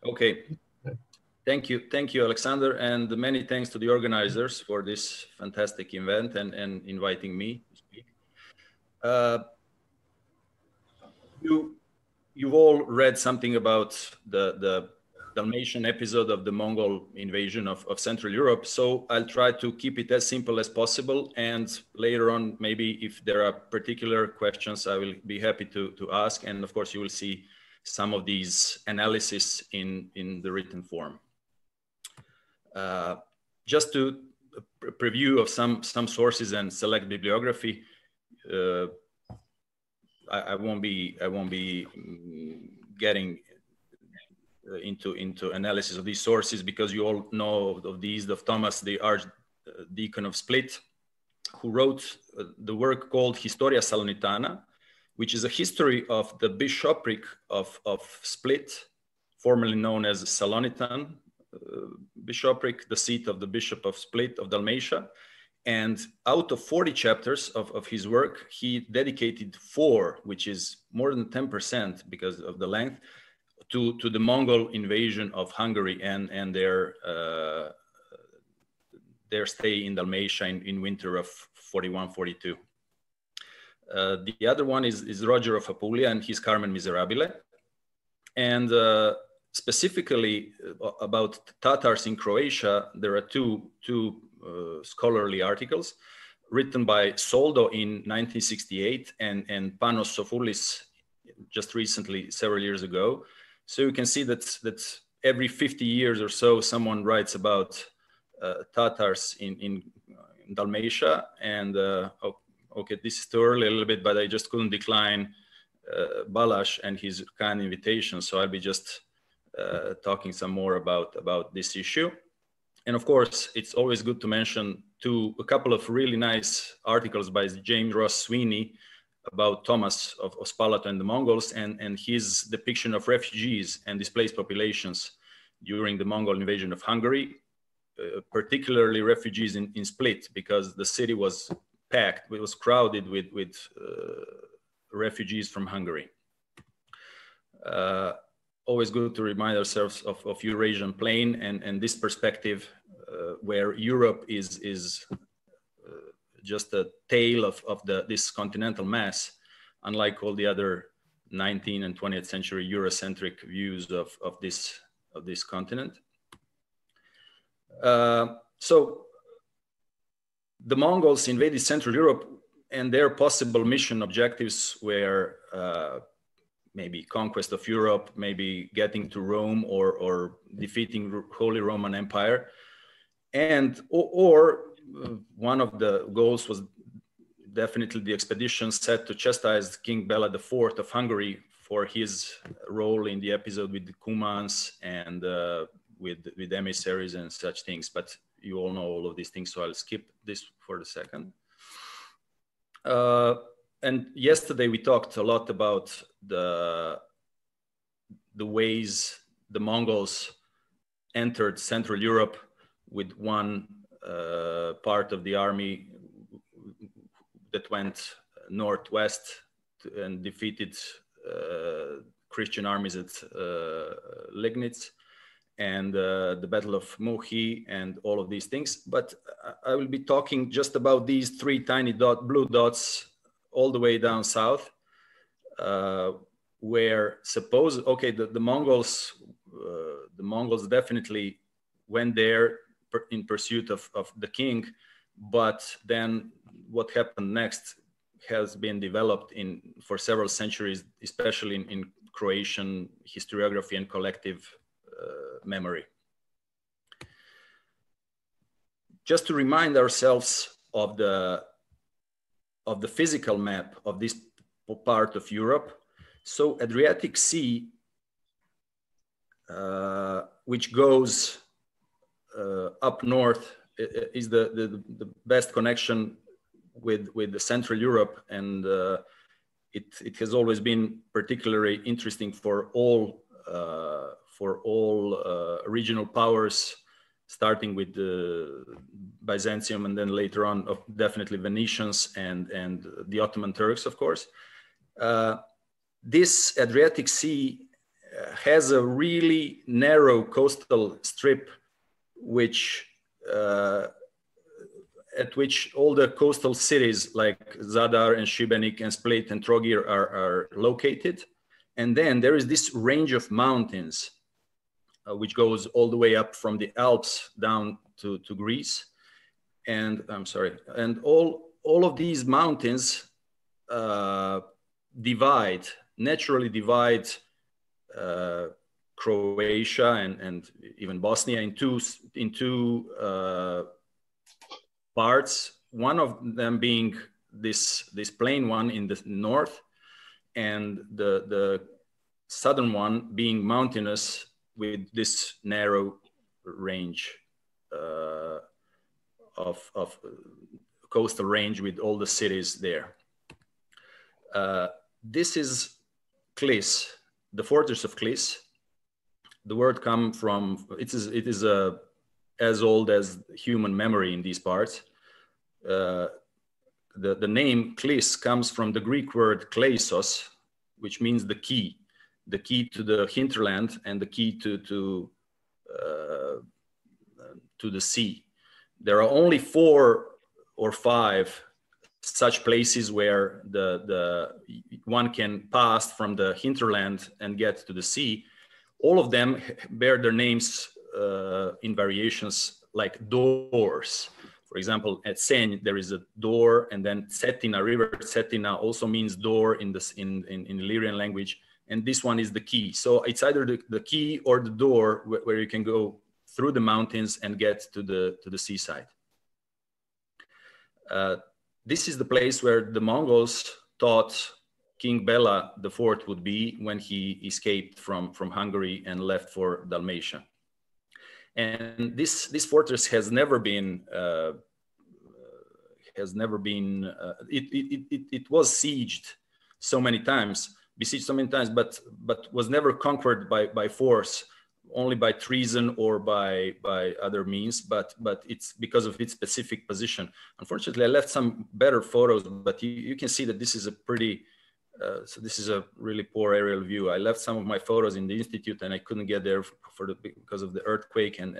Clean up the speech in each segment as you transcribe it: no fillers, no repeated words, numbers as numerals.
Okay. Thank you, Alexander, and many thanks to the organizers for this fantastic event and inviting me to speak. You've all read something about the Dalmatian episode of the Mongol invasion of Central Europe, so I'll try to keep it as simple as possible, and later on, maybe if there are particular questions, I will be happy to ask, and of course you will see some of these analysis in the written form. Just to preview of some sources and select bibliography. I won't be getting into analysis of these sources because you all know of these of Thomas, the Archdeacon of Split, who wrote the work called Historia Salonitana, which is a history of the bishopric of Split, formerly known as Salonitan bishopric, the seat of the Bishop of Split of Dalmatia. And out of 40 chapters of his work, he dedicated 4, which is more than 10% because of the length, to the Mongol invasion of Hungary and their stay in Dalmatia in winter of 41-42. The other one is Roger of Apulia and his Carmen Miserabile. And specifically about Tatars in Croatia, there are two scholarly articles written by Soldo in 1968 and Panos Sofoulis just recently, several years ago. So you can see that every 50 years or so, someone writes about Tatars in Dalmatia. And okay, this is too early a little bit, but I just couldn't decline Balázs and his kind invitation. So I'll be just talking some more about this issue. And of course, it's always good to mention a couple of really nice articles by James Ross Sweeney about Thomas of Spalato and the Mongols and his depiction of refugees and displaced populations during the Mongol invasion of Hungary, particularly refugees in Split, because the city was packed, it was crowded with refugees from Hungary. Always good to remind ourselves of Eurasian plain and this perspective where Europe is just a tail of this continental mass, unlike all the other 19th and 20th century Eurocentric views of this continent. So the Mongols invaded Central Europe and their possible mission objectives were maybe conquest of Europe, maybe getting to Rome or defeating Holy Roman Empire. And or one of the goals was definitely the expedition set to chastise King Bela IV of Hungary for his role in the episode with the Cumans and with emissaries and such things. But you all know all of these things, so I'll skip this for a second. And yesterday we talked a lot about the ways the Mongols entered Central Europe with one part of the army that went northwest and defeated Christian armies at Liegnitz and the Battle of Muhi and all of these things. But I will be talking just about these 3 tiny blue dots all the way down south, where the Mongols definitely went there in pursuit of the king, but then what happened next has been developed for several centuries, especially in Croatian historiography and collective memory. Just to remind ourselves of the physical map of this part of Europe. So Adriatic Sea, which goes up north, is the best connection with the Central Europe, and it has always been particularly interesting for all regional powers, starting with the Byzantium and then later on definitely Venetians and the Ottoman Turks, of course. This Adriatic Sea has a really narrow coastal strip, which at which all the coastal cities like Zadar and Šibenik and Split and Trogir are located. And then there is this range of mountains, which goes all the way up from the Alps down to Greece. And I'm sorry, and all of these mountains naturally divide Croatia and even Bosnia into parts, one of them being this plain one in the north, and the southern one being mountainous with this narrow range of coastal range with all the cities there. This is Klis, the fortress of Klis. The word comes from, it is as old as human memory in these parts. The name Klis comes from the Greek word kleisos, which means the key to the hinterland and the key to the sea. There are only 4 or 5 such places where the one can pass from the hinterland and get to the sea. All of them bear their names in variations like doors. For example, at Senj there is a door, and then Cetina, river Cetina also means door in Illyrian language, and this one is the key. So it's either the key or the door where you can go through the mountains and get to the seaside. This is the place where the Mongols thought King Bela IV would be when he escaped from Hungary and left for Dalmatia. And this fortress has never been. It was besieged so many times, but was never conquered by force, only by treason or by other means. But it's because of its specific position. Unfortunately, I left some better photos, but you can see that this is a pretty. So this is a really poor aerial view. I left some of my photos in the institute, and I couldn't get there because of the earthquake and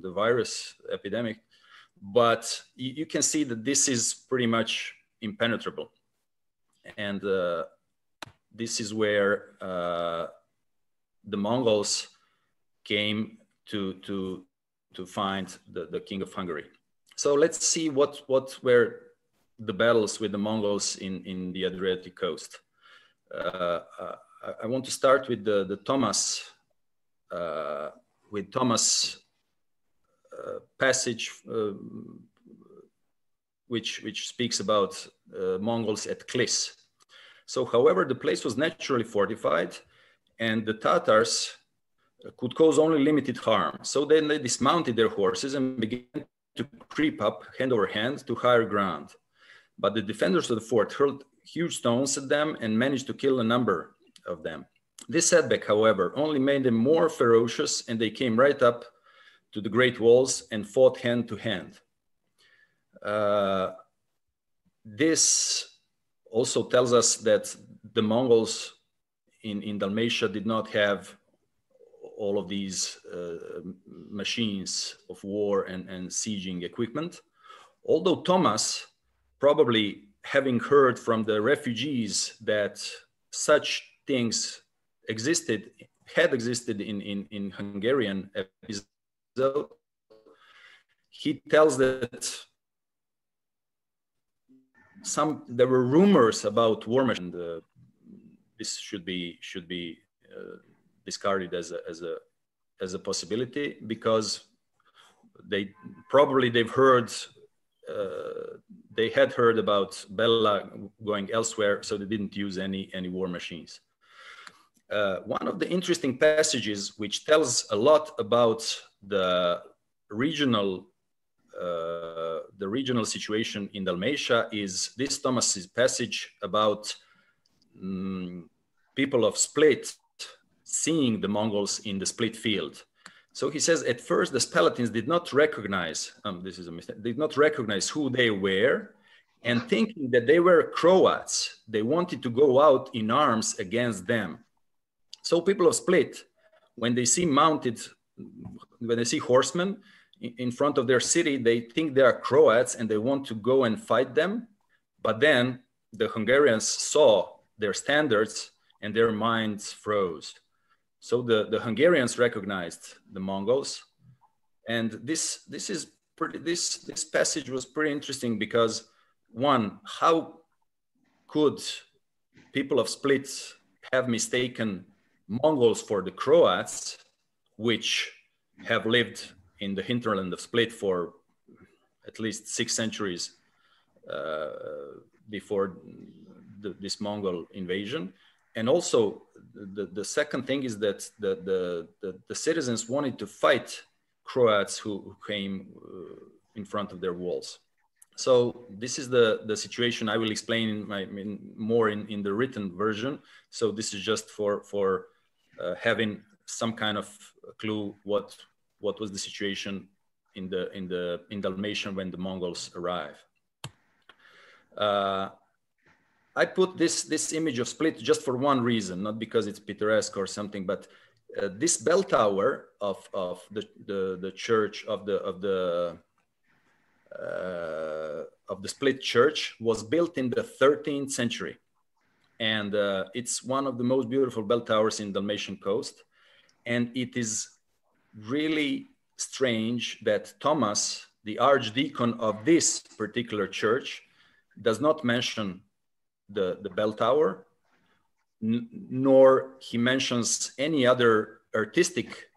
the virus epidemic. But you can see that this is pretty much impenetrable, and this is where the Mongols came to find the king of Hungary. So let's see what were the battles with the Mongols in the Adriatic coast. I want to start with the Thomas passage, which speaks about Mongols at Klis. So, however, the place was naturally fortified, and the Tatars could cause only limited harm. So then they dismounted their horses and began to creep up hand over hand to higher ground. But the defenders of the fort hurled huge stones at them and managed to kill a number of them. This setback, however, only made them more ferocious, and they came right up to the great walls and fought hand to hand. This also tells us that the Mongols in Dalmatia did not have all of these machines of war and sieging equipment. Although Thomas, probably having heard from the refugees that such things had existed in Hungarian episode, he tells that there were rumors about war machines. This should be discarded as a possibility, because they've heard. They had heard about Bela going elsewhere, so they didn't use any war machines. One of the interesting passages which tells a lot about the regional situation in Dalmatia is this Thomas's passage about people of Split seeing the Mongols in the Split field. So he says, at first the Palatines did not recognize, this is a mistake, did not recognize who they were, and thinking that they were Croats, they wanted to go out in arms against them. So people of Split, when they see horsemen in front of their city, they think they are Croats and they want to go and fight them. But then the Hungarians saw their standards and their minds froze. So the Hungarians recognized the Mongols. And this passage was pretty interesting because, one, how could people of Split have mistaken Mongols for the Croats, which have lived in the hinterland of Split for at least 6 centuries before this Mongol invasion. And also, the second thing is that the citizens wanted to fight Croats who came in front of their walls. So this is the situation I will explain more in the written version. So this is just for having some kind of clue what was the situation in Dalmatia when the Mongols arrive. I put this image of Split just for one reason, not because it's picturesque or something, but this bell tower of the church of the Split church was built in the 13th century, and it's one of the most beautiful bell towers in Dalmatian coast. And it is really strange that Thomas, the archdeacon of this particular church, does not mention the bell tower, nor he mentions any other artistic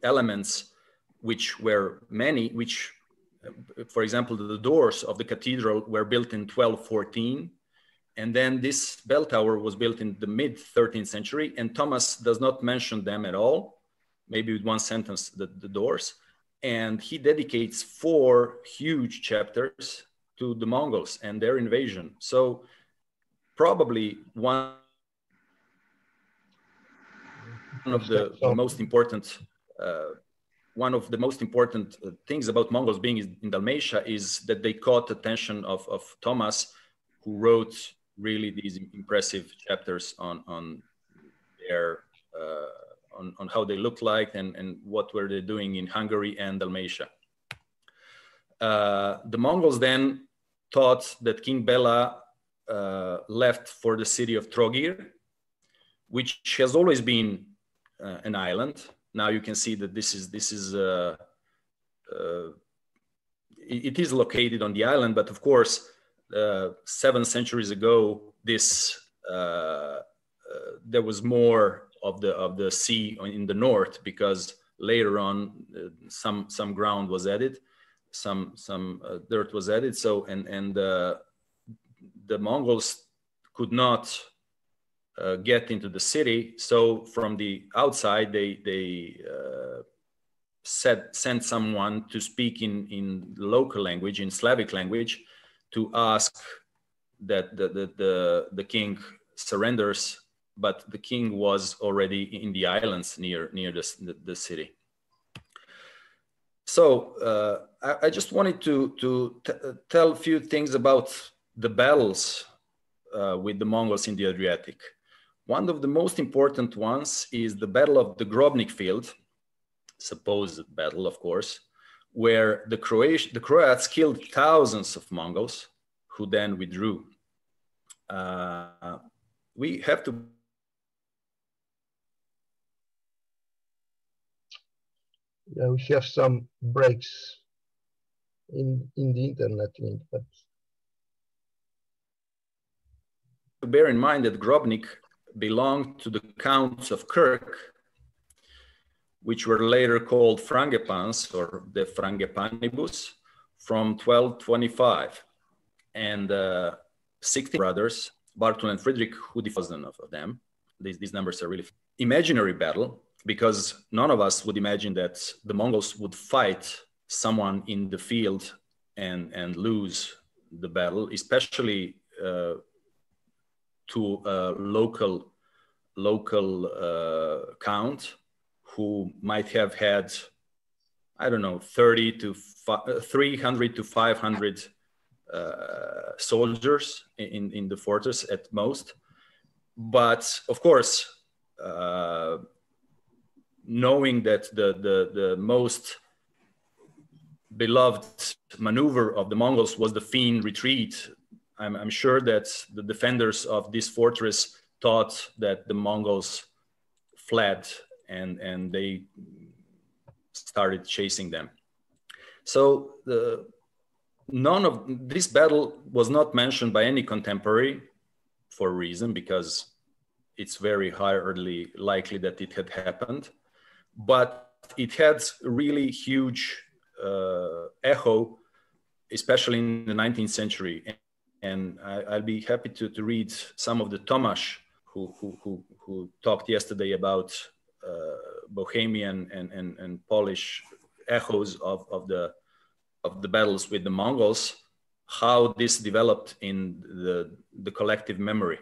elements, which were many, which, for example, the doors of the cathedral were built in 1214. And then this bell tower was built in the mid 13th century, and Thomas does not mention them at all, maybe with one sentence, the doors. And he dedicates 4 huge chapters to the Mongols and their invasion. So probably one of the most important things about Mongols being in Dalmatia is that they caught attention of Thomas, who wrote really these impressive chapters on their on how they looked like and what were they doing in Hungary and Dalmatia. The Mongols then thought that King Bela left for the city of Trogir, which has always been an island. Now you can see that it is located on the island, but of course, 7 centuries ago, there was more of the sea in the north, because later on some ground was added, some dirt was added. So and the Mongols could not get into the city. So from the outside, they sent someone to speak in local language, in Slavic language, to ask that the king surrenders. But the king was already in the islands near the city. So I just wanted to tell a few things about the battles with the Mongols in the Adriatic. One of the most important ones is the Battle of the Gromnik field, supposed battle, of course, where the Croats killed thousands of Mongols, who then withdrew. We have to. Yeah, we have some breaks in the internet link, but to bear in mind that Gromnik belonged to the Counts of Kirk, which were later called Frangepans or the Frangepanibus, from 1225, and 16 brothers, Bartul and Friedrich, who defeated of them. These numbers are really imaginary battle, because none of us would imagine that the Mongols would fight someone in the field and lose the battle, especially to a local count who might have had, I don't know, 300 to 500 soldiers in the fortress at most. But of course, knowing that the most beloved maneuver of the Mongols was the Fien retreat, I'm sure that the defenders of this fortress thought that the Mongols fled and they started chasing them. So none of this battle was not mentioned by any contemporary for a reason, because it's very hardly likely that it had happened. But it had really huge echo, especially in the 19th century. And I'll be happy to read some of the Tomasz, who talked yesterday about Bohemian and Polish echoes of the battles with the Mongols, how this developed in the collective memory.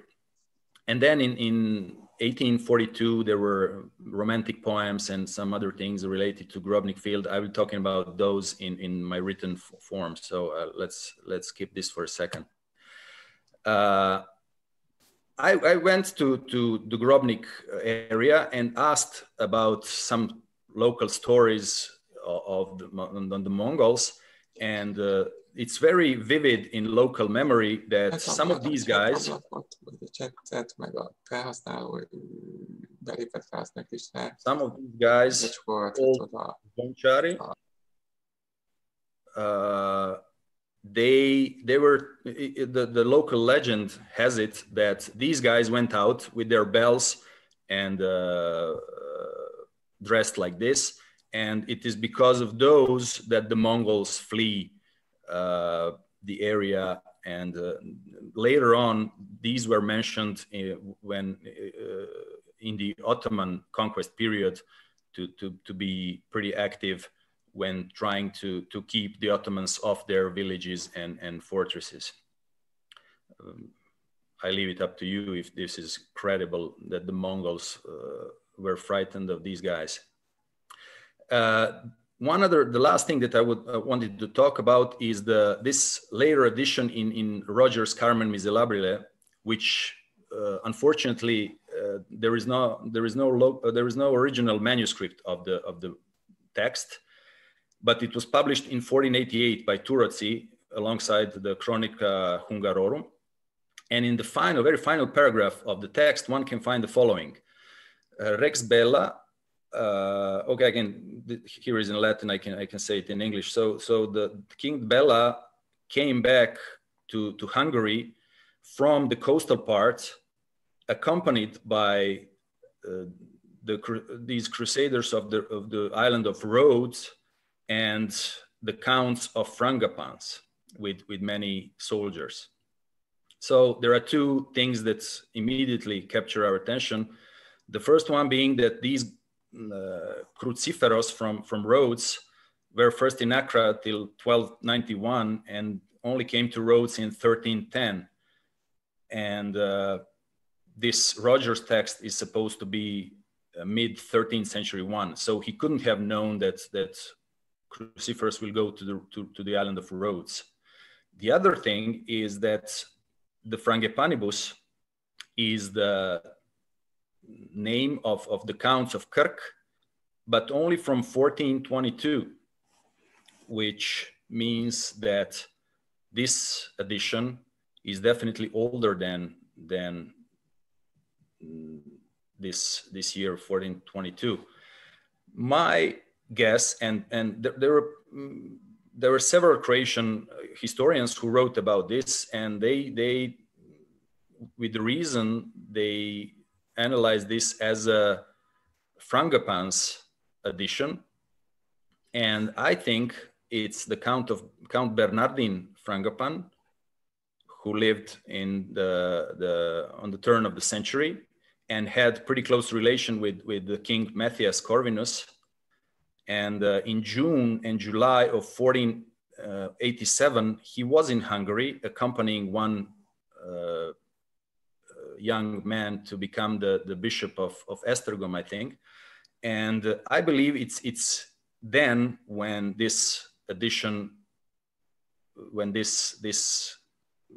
And then in 1842, there were romantic poems and some other things related to Gromnik field. I will be talking about those in my written form. So let's skip this for a second. I went to the Gromnik area and asked about some local stories of the Mongols, and it's very vivid in local memory that some of these guys, old Bonchari, they were, the local legend has it that these guys went out with their bells and dressed like this, and it is because of those that the Mongols flee the area. And later on, these were mentioned when in the Ottoman conquest period to be pretty active when trying to keep the Ottomans off their villages and fortresses. I leave it up to you if this is credible that the Mongols were frightened of these guys. The last thing that I wanted to talk about is this later edition in Roger's Carmen Miserabile, which unfortunately there is no original manuscript of the text, but it was published in 1488 by Turozzi alongside the Chronica Hungarorum. And in the very final paragraph of the text, one can find the following: Rex Bella. Okay, again, here is in Latin. I can say it in English. So the King Bela came back to Hungary from the coastal part, accompanied by these crusaders of the island of Rhodes and the counts of Frangipans with many soldiers. So there are two things that immediately capture our attention. The first one being that these cruciferos from Rhodes were first in Accra till 1291 and only came to Rhodes in 1310. And this Rogers text is supposed to be mid 13th century one. So he couldn't have known that cruciferos will go to the island of Rhodes. The other thing is that the Frangipanibus is the name of the counts of Kirk, but only from 1422, which means that this edition is definitely older than this year 1422. My guess, and there were several Croatian historians who wrote about this, and they with the reason they analyze this as a Frangipans edition, and I think it's the Count Bernardin Frangipan, who lived on the turn of the century and had pretty close relation with the King Matthias Corvinus. And in June and July of 1487, he was in Hungary accompanying one young man to become the bishop of Esztergom, I think. And I believe it's then when this edition, this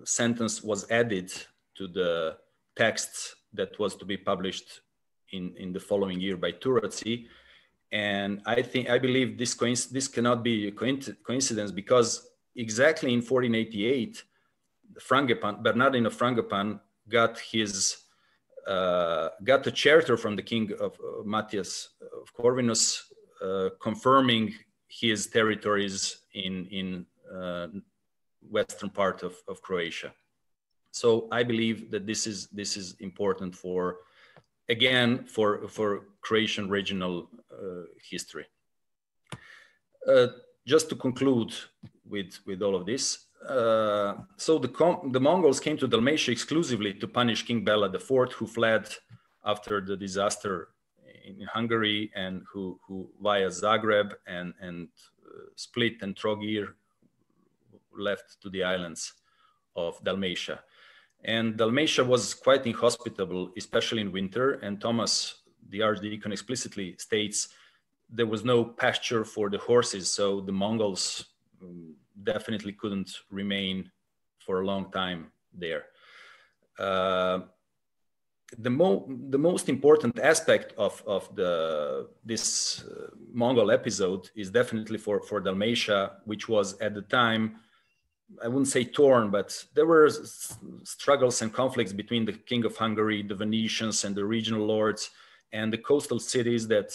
sentence was added to the texts that was to be published in the following year by Thirteenth-Century. And I believe this cannot be a coincidence, because exactly in 1488, Bernardin of Frangipan got a charter from the king of Matthias of Corvinus, confirming his territories in western part of Croatia. So I believe that this is important for Croatian regional history. Just to conclude with all of this, so the Mongols came to Dalmatia exclusively to punish King Bela IV, who fled after the disaster in Hungary, and who via Zagreb and Split and Trogir left to the islands of Dalmatia. And Dalmatia was quite inhospitable, especially in winter. And Thomas, the archdeacon, explicitly states there was no pasture for the horses, so the Mongols definitely couldn't remain for a long time there. The most important aspect of this Mongol episode is definitely for Dalmatia, which was at the time, I wouldn't say torn, but there were struggles and conflicts between the King of Hungary, the Venetians, and the regional lords, and the coastal cities that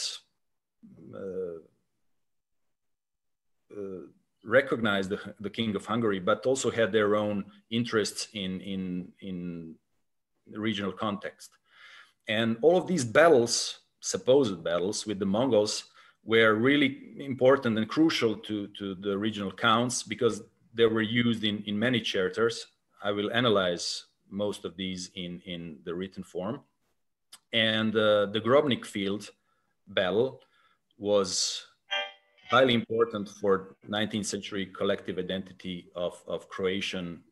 recognized the King of Hungary, but also had their own interests in the regional context. And all of these battles, supposed battles with the Mongols, were really important and crucial to the regional counts, because they were used in many charters. I will analyze most of these in the written form. And the Gromnik field battle was highly important for 19th century collective identity of Croatian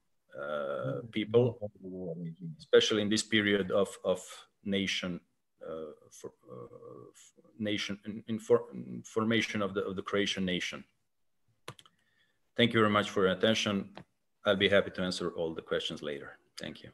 people, especially in this period of nation formation of the Croatian nation. Thank you very much for your attention. I'll be happy to answer all the questions later. Thank you.